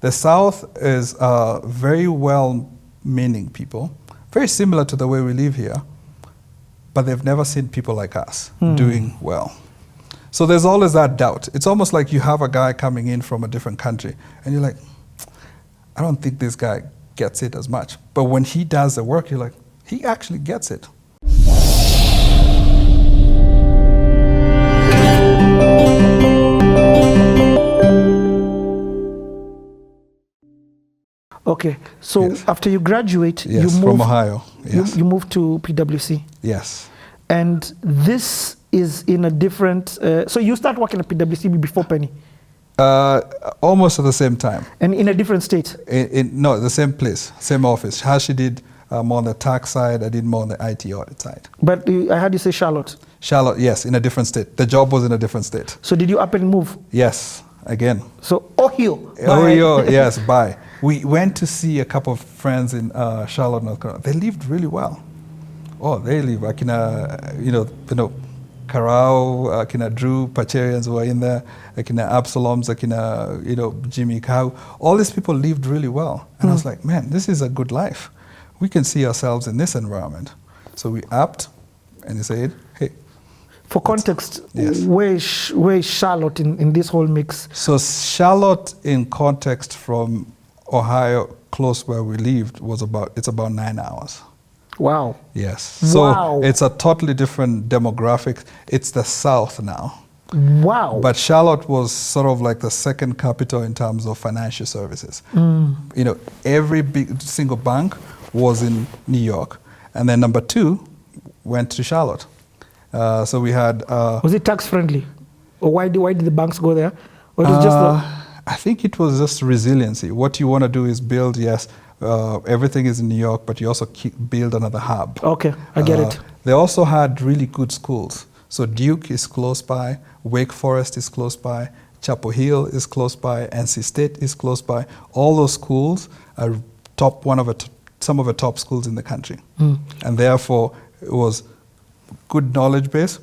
The South is very well-meaning people, very similar to the way we live here, but they've never seen people like us doing well. So there's always that doubt. It's almost like you have a guy coming in from a different country, and you're like, I don't think this guy gets it as much. But when he does the work, you're like, he actually gets it. Okay, so Yes. after you graduate, Yes, you moved from Ohio. Yes. you moved to PwC. Yes. And this is in a different, so you start working at PwC before Penny? Almost at the same time. And in a different state? No, the same place, same office. She did more on the tax side, I did more on the IT audit side. But I heard you say Charlotte. Charlotte, yes, in a different state. The job was in a different state. So did you up and move? Yes, again. So Ohio. Ohio, yes, bye. We went to see a couple of friends in Charlotte, North Carolina. They lived really well. Oh, they live. Akina, Karau, Akina Drew, Pacherians were in there. Akina Absaloms, Akina, Jimmy Cow. All these people lived really well. And I was like, man, this is a good life. We can see ourselves in this environment. So we upped and they said, hey. For context, yes. where is Charlotte in this whole mix? So Charlotte, in context from Ohio, close where we lived, it's about 9 hours. Wow. Yes. So wow. It's a totally different demographic. It's the South now. Wow. But Charlotte was sort of like the second capital in terms of financial services. Every big single bank was in New York. And then number 2 went to Charlotte. So we had... was it tax friendly? Or why did the banks go there? Or it was just I think it was just resiliency. What you want to do is build, yes, everything is in New York, but you also build another hub. Okay, I get it. They also had really good schools. So Duke is close by, Wake Forest is close by, Chapel Hill is close by, NC State is close by. All those schools are some of the top schools in the country. And therefore, it was good knowledge base.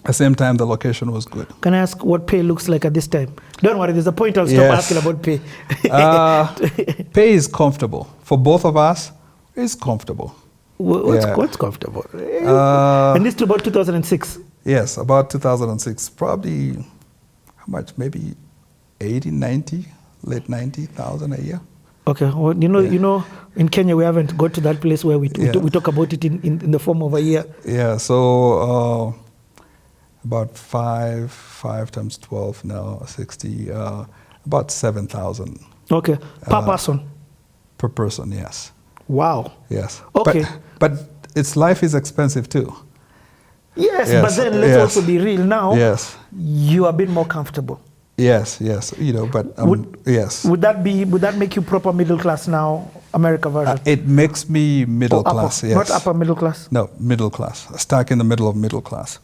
At the same time, the location was good. Can I ask what pay looks like at this time? Don't worry, there's a point I'll stop asking about pay. Pay is comfortable. For both of us, it's comfortable. What's comfortable? And this to about 2006? Yes, about 2006. Probably, how much? Maybe 80, 90, late 90,000 a year. Okay, well, in Kenya we haven't got to that place where we talk about it in the form of a year. Yeah, so about 5 times 12 now, 60, about 7,000. Okay, per person? Per person, yes. Wow. Yes. Okay. But its life is expensive too. Yes, but then let's also be real now. Yes. You are a bit more comfortable. Yes, yes. Yes. Would that make you proper middle class now, America version? It makes me middle class, yes. Not upper middle class? No, middle class. Stuck in the middle of middle class.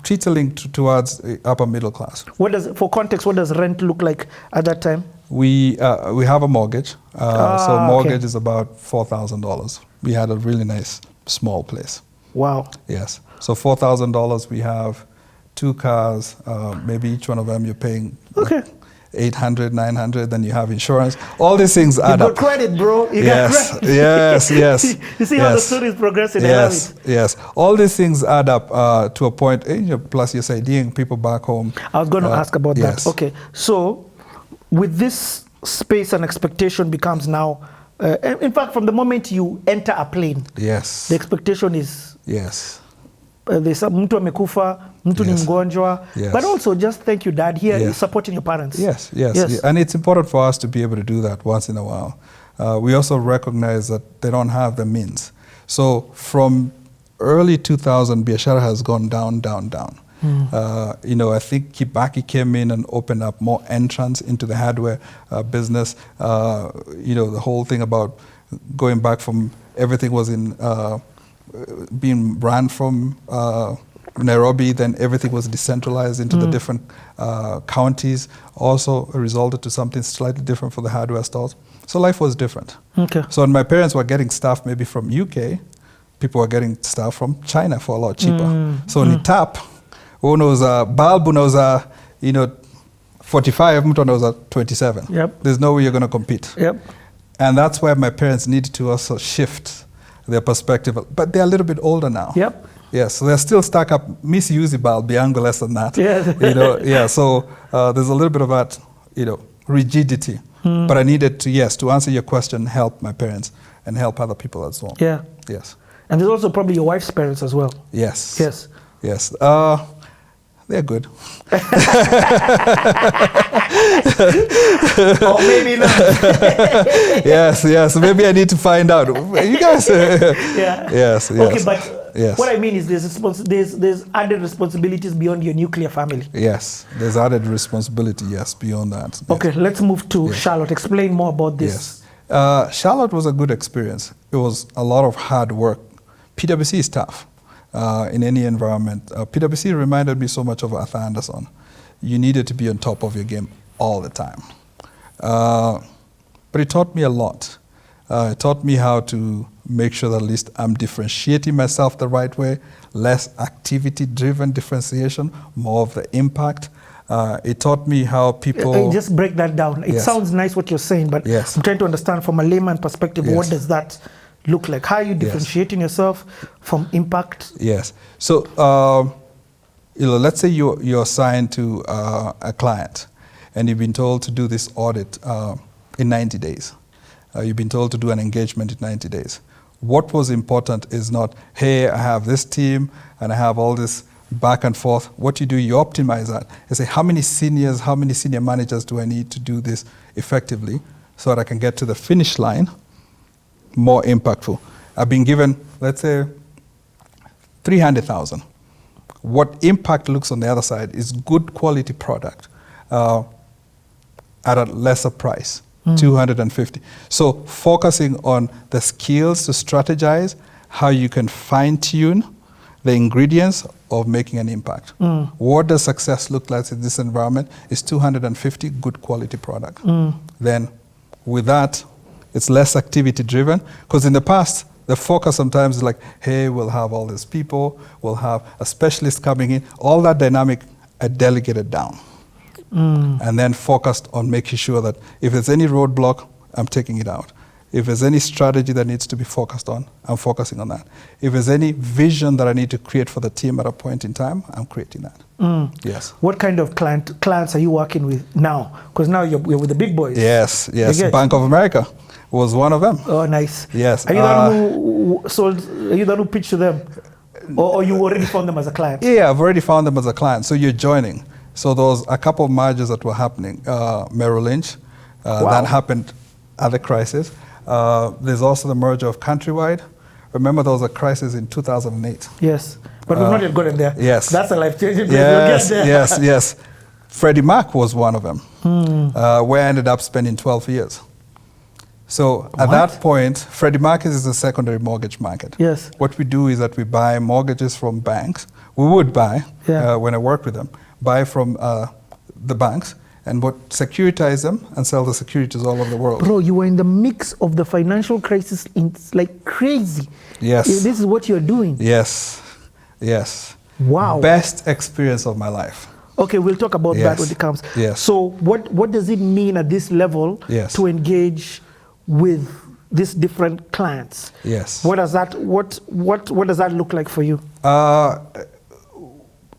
Teetering towards upper middle class. For context, what does rent look like at that time? We have a mortgage. So mortgage is about $4,000. We had a really nice small place. Wow. Yes. So $4,000. We have 2 cars. Maybe each one of them you're paying. Okay. 800, 900, then you have insurance. All these things add up. You got credit, bro. You got credit. Yes. You see how the story is progressing. Yes. All these things add up to a point. Plus, you're studying people back home. I was going to ask about that. Okay. So, with this space and expectation becomes now, in fact, from the moment you enter a plane, yes, the expectation is yes. There's mtu amekufa, mtu ni mgonjwa, but also just thank you, Dad. Here is supporting your parents. Yes. And it's important for us to be able to do that once in a while. We also recognize that they don't have the means. So from early 2000, biashara has gone down. I think Kibaki came in and opened up more entrance into the hardware business. The whole thing about going back from everything was in being ran from Nairobi, then everything was decentralized into the different counties, also resulted to something slightly different for the hardware stores. So life was different. Okay. So when my parents were getting stuff maybe from UK, people were getting stuff from China for a lot cheaper. So ni tap, unauza bulb, unauza, 45, mtu anauza 27. Yep. There's no way you're going to compete. Yep. And that's where my parents needed to also shift their perspective. But they're a little bit older now. Yep. Yes, so they're still stuck up. Miss Usibal, Biango less than that. Yeah. So there's a little bit of that, rigidity. But I needed to answer your question, help my parents and help other people as well. Yeah. Yes. And there's also probably your wife's parents as well. Yes. Yes. Yes. They're good. Or maybe not. Yes. Maybe I need to find out. You guys. Yeah. Yes. Okay, but yes. What I mean is there's added responsibilities beyond your nuclear family. Yes. There's added responsibility, yes, beyond that. Okay, let's move to Charlotte. Explain more about this. Yes. Charlotte was a good experience. It was a lot of hard work. PwC is tough. In any environment. PwC reminded me so much of Arthur Anderson. You needed to be on top of your game all the time. But it taught me a lot. It taught me how to make sure that at least I'm differentiating myself the right way, less activity-driven differentiation, more of the impact. It taught me how people... Just break that down. It sounds nice what you're saying, but I'm trying to understand from a layman perspective, what does that look like? How are you differentiating yourself from impact? Yes. So, let's say you're assigned to a client and you've been told to do this audit in 90 days. You've been told to do an engagement in 90 days. What was important is not, hey, I have this team and I have all this back and forth. What you do, you optimize that. You say, how many senior managers do I need to do this effectively so that I can get to the finish line more impactful? I've been given, let's say, 300,000. What impact looks on the other side is good quality product at a lesser price, 250. So focusing on the skills to strategize, how you can fine tune the ingredients of making an impact. What does success look like in this environment is 250 good quality product. Then with that, it's less activity driven, because in the past, the focus sometimes is like, hey, we'll have all these people, we'll have a specialist coming in. All that dynamic, I delegated down. And then focused on making sure that if there's any roadblock, I'm taking it out. If there's any strategy that needs to be focused on, I'm focusing on that. If there's any vision that I need to create for the team at a point in time, I'm creating that. Yes. What kind of clients are you working with now? Because now you're with the big boys. Yes. Bank of America was one of them. Oh, nice. Yes. Are you the one who pitched to them? Or you already found them as a client? Yeah, I've already found them as a client. So you're joining. So there was a couple of mergers that were happening. Merrill Lynch, that happened at the crisis. There's also the merger of Countrywide. Remember there was a crisis in 2008. Yes, but we've not yet gotten there. Yes. That's a life-changing place. Yes, We'll get there. yes. Freddie Mac was one of them, where I ended up spending 12 years. So at that point, Freddie Mac is the secondary mortgage market. Yes. What we do is that we buy mortgages from banks. We would buy, when I worked with them, buy from the banks, and securitize them and sell the securities all over the world. Bro, you were in the mix of the financial crisis. It's like crazy. Yes. This is what you're doing. Yes. Wow. Best experience of my life. Okay, we'll talk about that when it comes. Yes. So what does it mean at this level to engage with these different clients? Yes. What does that look like for you?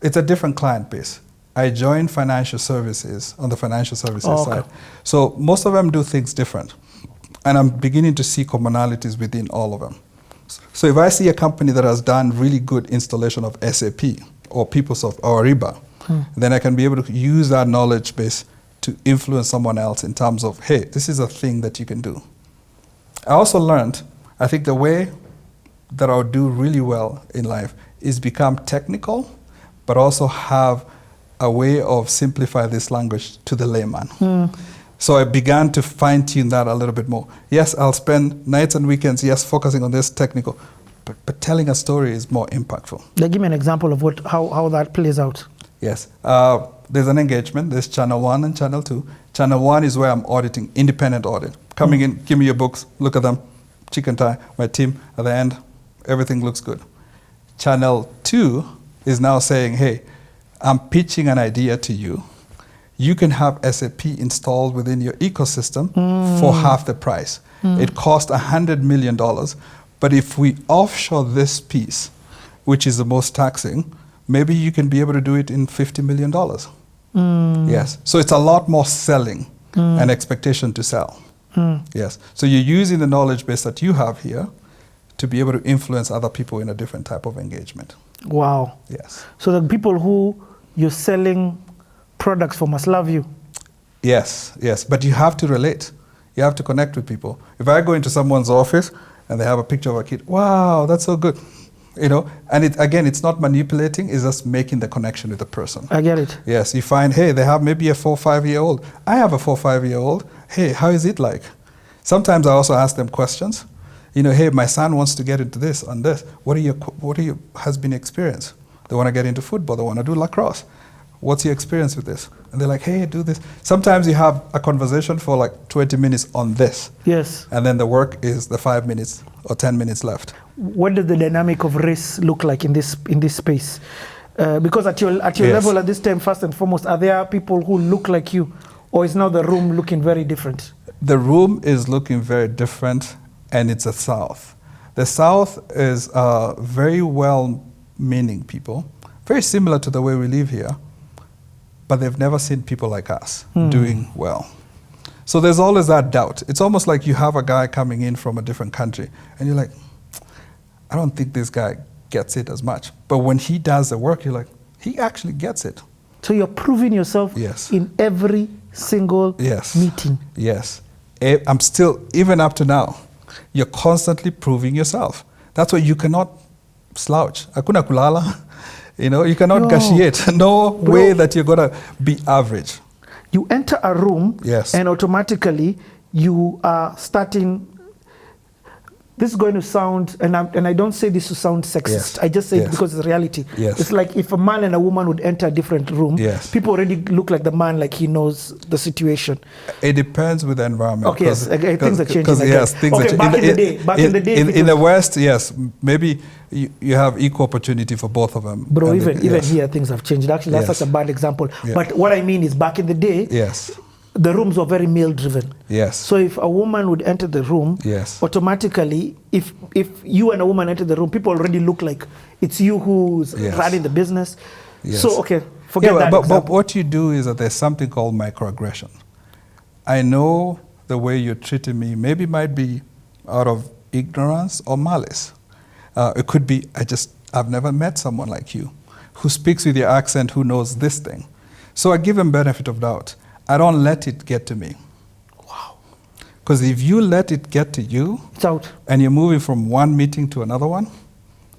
It's a different client base. I joined financial services on the financial services side. So most of them do things different. And I'm beginning to see commonalities within all of them. So if I see a company that has done really good installation of SAP or PeopleSoft or Ariba, then I can be able to use that knowledge base to influence someone else in terms of, hey, this is a thing that you can do. I also learned, I think the way that I would do really well in life is become technical, but also have a way of simplify this language to the layman. So I began to fine tune that a little bit more. Yes, I'll spend nights and weekends, focusing on this technical, but telling a story is more impactful. Give me an example of how that plays out. Yes, there's an engagement, there's channel 1 and channel 2. Channel 1 is where I'm auditing, independent audit. Coming in, give me your books, look at them, chicken tie, my team, at the end, everything looks good. Channel 2 is now saying, hey, I'm pitching an idea to you. you can have SAP installed within your ecosystem for half the price. It costs $100 million. But if we offshore this piece, which is the most taxing, maybe you can be able to do it in $50 million. Yes. So it's a lot more selling and expectation to sell. Yes. So you're using the knowledge base that you have here to be able to influence other people in a different type of engagement. Wow. Yes. So the people who you're selling products for must love you. Yes, yes. But you have to relate. You have to connect with people. If I go into someone's office and they have a picture of a kid, wow, that's so good. You know, and it's not manipulating, it's just making the connection with the person. I get it. Yes, you find, hey, they have maybe a 4 or 5 year old. I have a 4 or 5 year old. Hey, how is it like? Sometimes I also ask them questions. You know, hey, my son wants to get into this and this. What are your has been experience? They want to get into football. They want to do lacrosse. What's your experience with this? And they're like, hey, do this. Sometimes you have a conversation for like 20 minutes on this. Yes. And then the work is the 5 minutes or 10 minutes left. What does the dynamic of race look like in this space? Because at your level at this time, first and foremost, are there people who look like you, or is now the room looking very different? The room is looking very different, and it's the South. The South is very well-meaning people, very similar to the way we live here, but they've never seen people like us doing well. So there's always that doubt. It's almost like you have a guy coming in from a different country, and you're like, I don't think this guy gets it as much. But when he does the work, you're like, he actually gets it. So you're proving yourself in every single meeting. Yes. I'm still, even up to now, you're constantly proving yourself. That's why you cannot slouch. Hakuna kulala. You know, you cannot gacheche. No way that you're going to be average. You enter a room and automatically you are starting. This is going to sound, and I don't say this to sound sexist. I just say it because it's reality. It's like if a man and a woman would enter a different room, people already look like the man, like he knows the situation. It depends with the environment. Okay, things are changing. Yes, things are changing. Back in the day. In the West, yes, maybe you have equal opportunity for both of them. Bro, even here, things have changed. Actually, that's such a bad example. But what I mean is, back in the day, the rooms were very male-driven. So if a woman would enter the room, automatically, if you and a woman enter the room, people already look like it's you who's running the business. So, okay, forget that example. But what you do is that there's something called microaggression. I know the way you're treating me maybe might be out of ignorance or malice. It could be, I've never met someone like you who speaks with your accent, who knows this thing. So I give him benefit of doubt. I don't let it get to me. Wow. Because if you let it get to you, it's out. And you're moving from one meeting to another one,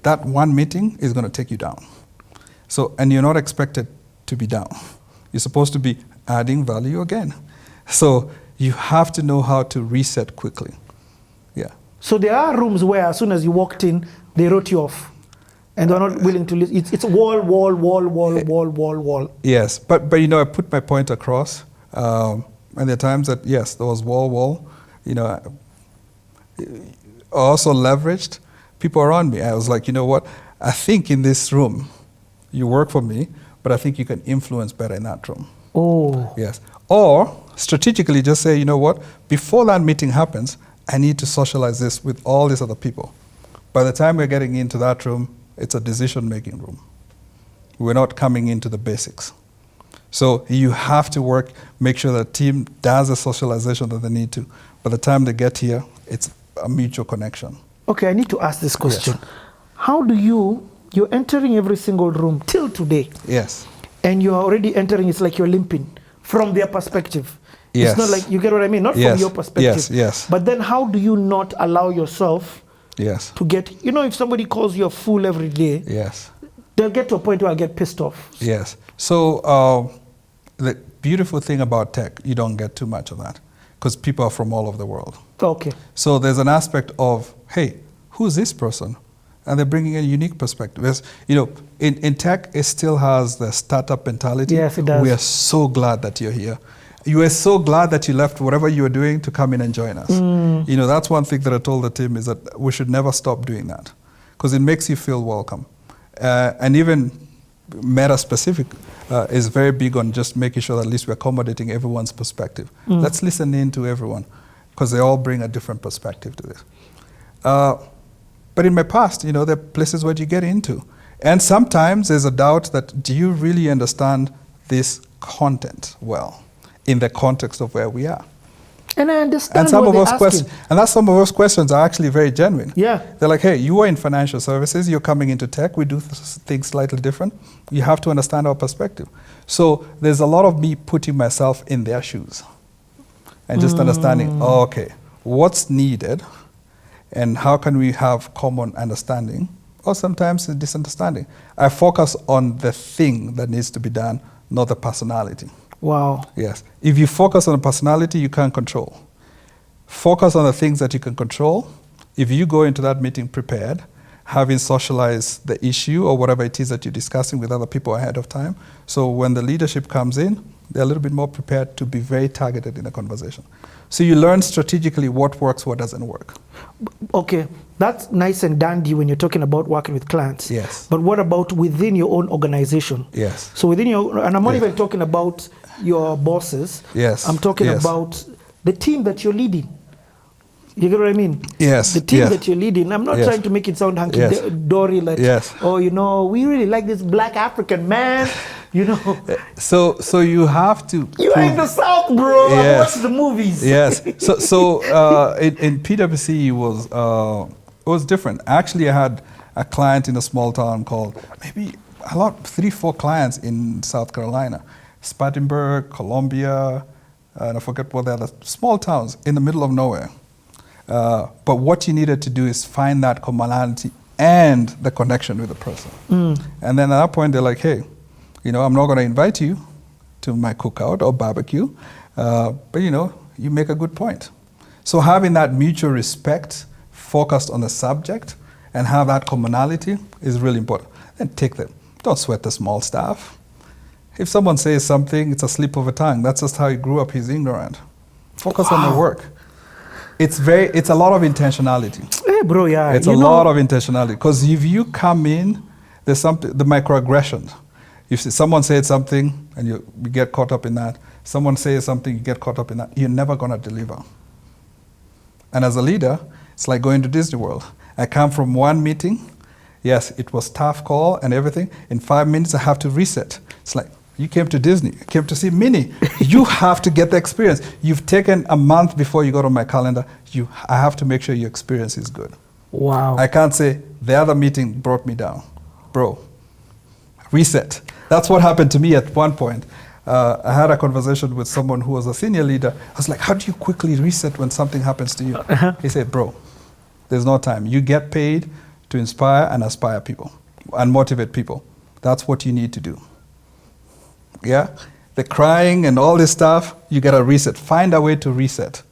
that one meeting is going to take you down. So, and you're not expected to be down. You're supposed to be adding value again. So you have to know how to reset quickly. So there are rooms where as soon as you walked in, they wrote you off. And they're not willing to listen. It's wall. Yes, but you know, I put my point across. And there are times that, yes, there was wall. You know, I also leveraged people around me. I was like, you know what? I think in this room, you work for me, but I think you can influence better in that room. Oh. Yes. Or strategically just say, you know what? Before that meeting happens, I need to socialize this with all these other people. By the time we're getting into that room, it's a decision-making room. We're not coming into the basics. So you have to make sure the team does the socialization that they need to. By the time they get here, it's a mutual connection. Okay, I need to ask this question. How do you're entering every single room till today. Yes. And you're already entering, it's like you're limping from their perspective. Yes. It's not like, you get what I mean? Not from your perspective. Yes. But then how do you not allow yourself to get, if somebody calls you a fool every day, they'll get to a point where I'll get pissed off. Yes. So the beautiful thing about tech, you don't get too much of that because people are from all over the world. Okay. So there's an aspect of, hey, who's this person? And they're bringing a unique perspective. As, in tech, it still has the startup mentality. Yes, it does. We are so glad that you're here. You are so glad that you left whatever you were doing to come in and join us. That's one thing that I told the team is that we should never stop doing that because it makes you feel welcome. And even meta-specific is very big on just making sure that at least we're accommodating everyone's perspective. Let's listen in to everyone, because they all bring a different perspective to this. But in my past, there are places where you get into. And sometimes there's a doubt that, do you really understand this content well in the context of where we are? And I understand and some of those questions, and that's some of those questions are actually very genuine. Yeah. They're like, hey, you are in financial services, you're coming into tech, we do things slightly different. You have to understand our perspective. So there's a lot of me putting myself in their shoes and just understanding, okay, what's needed and how can we have common understanding, or sometimes a misunderstanding. I focus on the thing that needs to be done, not the personality. Wow. Yes. If you focus on the personality, you can't control. Focus on the things that you can control. If you go into that meeting prepared, having socialized the issue or whatever it is that you're discussing with other people ahead of time, so when the leadership comes in, they're a little bit more prepared to be very targeted in the conversation. So you learn strategically what works, what doesn't work. Okay, that's nice and dandy when you're talking about working with clients. Yes. But what about within your own organization? Yes. So within your, and I'm not even talking about your bosses. Yes. I'm talking about the team that you're leading. You get what I mean? Yes. The team that you're leading. I'm not trying to make it sound hunky-dory, like, oh, we really like this black African man, So you have to... You are in the South, bro. I watch the movies. Yes. So in PwC, it was different. Actually, I had a client in a small town called, maybe 3-4 clients in South Carolina. Spartanburg, Columbia, and I forget what the other small towns in the middle of nowhere. But what you needed to do is find that commonality and the connection with the person. And then at that point, they're like, hey, I'm not going to invite you to my cookout or barbecue, but you make a good point. So having that mutual respect, focused on the subject, and have that commonality is really important. And take them. Don't sweat the small stuff. If someone says something, it's a slip of a tongue. That's just how he grew up. He's ignorant. Focus on the work. It's a lot of intentionality. Hey, bro, yeah. It's a lot of intentionality. Because if you come in, there's something, the microaggressions. If someone said something and you get caught up in that, someone says something, you get caught up in that, you're never going to deliver. And as a leader, it's like going to Disney World. I come from one meeting. Yes, it was tough call and everything. In 5 minutes, I have to reset. It's like, you came to Disney, you came to see Minnie. You have to get the experience. You've taken a month before you go to my calendar. I have to make sure your experience is good. Wow. I can't say, the other meeting brought me down. Bro, reset. That's what happened to me at one point. I had a conversation with someone who was a senior leader. I was like, how do you quickly reset when something happens to you? He said, bro, there's no time. You get paid to inspire and aspire people and motivate people. That's what you need to do. Yeah? The crying and all this stuff, you got to reset. Find a way to reset.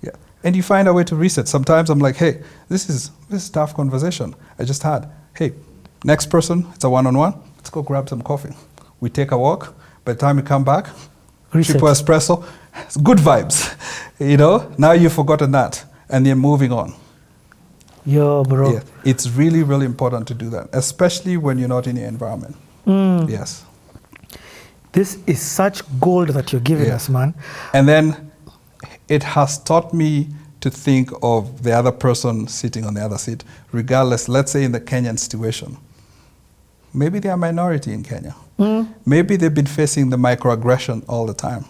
Yeah. And you find a way to reset. Sometimes I'm like, hey, this is tough conversation I just had. Hey, next person, it's a one-on-one. Let's go grab some coffee. We take a walk. By the time we come back, triple espresso, it's good vibes. Now you've forgotten that and you're moving on. Yo, bro. Yeah. It's really, really important to do that, especially when you're not in your environment. Yes. This is such gold that you're giving us, man. And then it has taught me to think of the other person sitting on the other seat, regardless, let's say in the Kenyan situation. Maybe they are a minority in Kenya. Maybe they've been facing the microaggression all the time.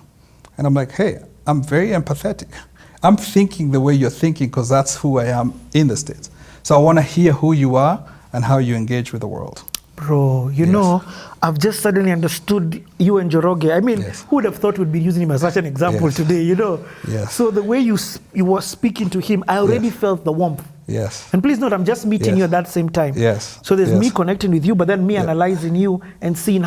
And I'm like, hey, I'm very empathetic. I'm thinking the way you're thinking because that's who I am in the States. So I want to hear who you are and how you engage with the world. Bro, you know, I've just suddenly understood you and Njoroge. I mean, who would have thought we'd be using him as such an example today, So the way you were speaking to him, I already felt the warmth. Yes. And please note, I'm just meeting you at that same time. Yes. So there's me connecting with you, but then me analyzing you and seeing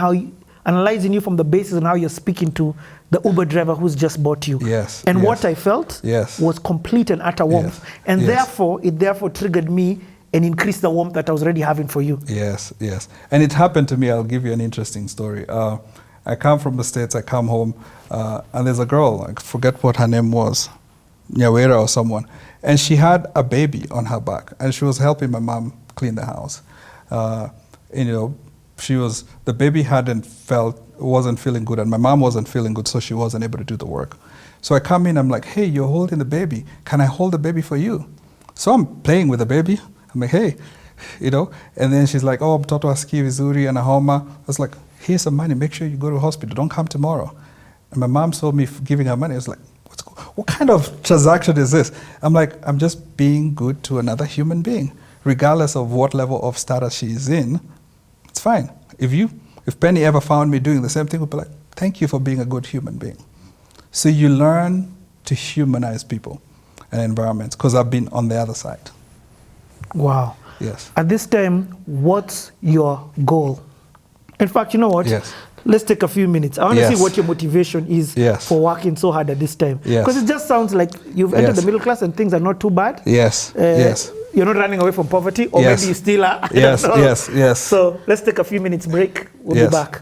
analyzing you from the basis and how you're speaking to the Uber driver who's just bought you. Yes. And what I felt was complete and utter warmth. And therefore, it triggered me and increased the warmth that I was already having for you. Yes, yes. And it happened to me. I'll give you an interesting story. I come from the States, I come home, and there's a girl, I forget what her name was, Nyawera or someone, and she had a baby on her back, and she was helping my mom clean the house. the baby wasn't feeling good, and my mom wasn't feeling good, so she wasn't able to do the work. So I come in, I'm like, hey, you're holding the baby. Can I hold the baby for you? So I'm playing with the baby. I'm like, hey, and then she's like, oh, mtoto asikii vizuri ana homa. I was like, here's some money. Make sure you go to the hospital. Don't come tomorrow. And my mom saw me giving her money. I was like, what kind of transaction is this? I'm like, I'm just being good to another human being, regardless of what level of status she is in. It's fine. If Penny ever found me doing the same thing, we'd be like, thank you for being a good human being. So you learn to humanize people and environments, because I've been on the other side. Wow. Yes. At this time, what's your goal? In fact, you know what? Yes. Let's take a few minutes. I want to see what your motivation is for working so hard at this time. Because it just sounds like you've entered the middle class and things are not too bad. Yes. Yes. You're not running away from poverty, or maybe you still are. Yes. So let's take a few minutes break. We'll be back.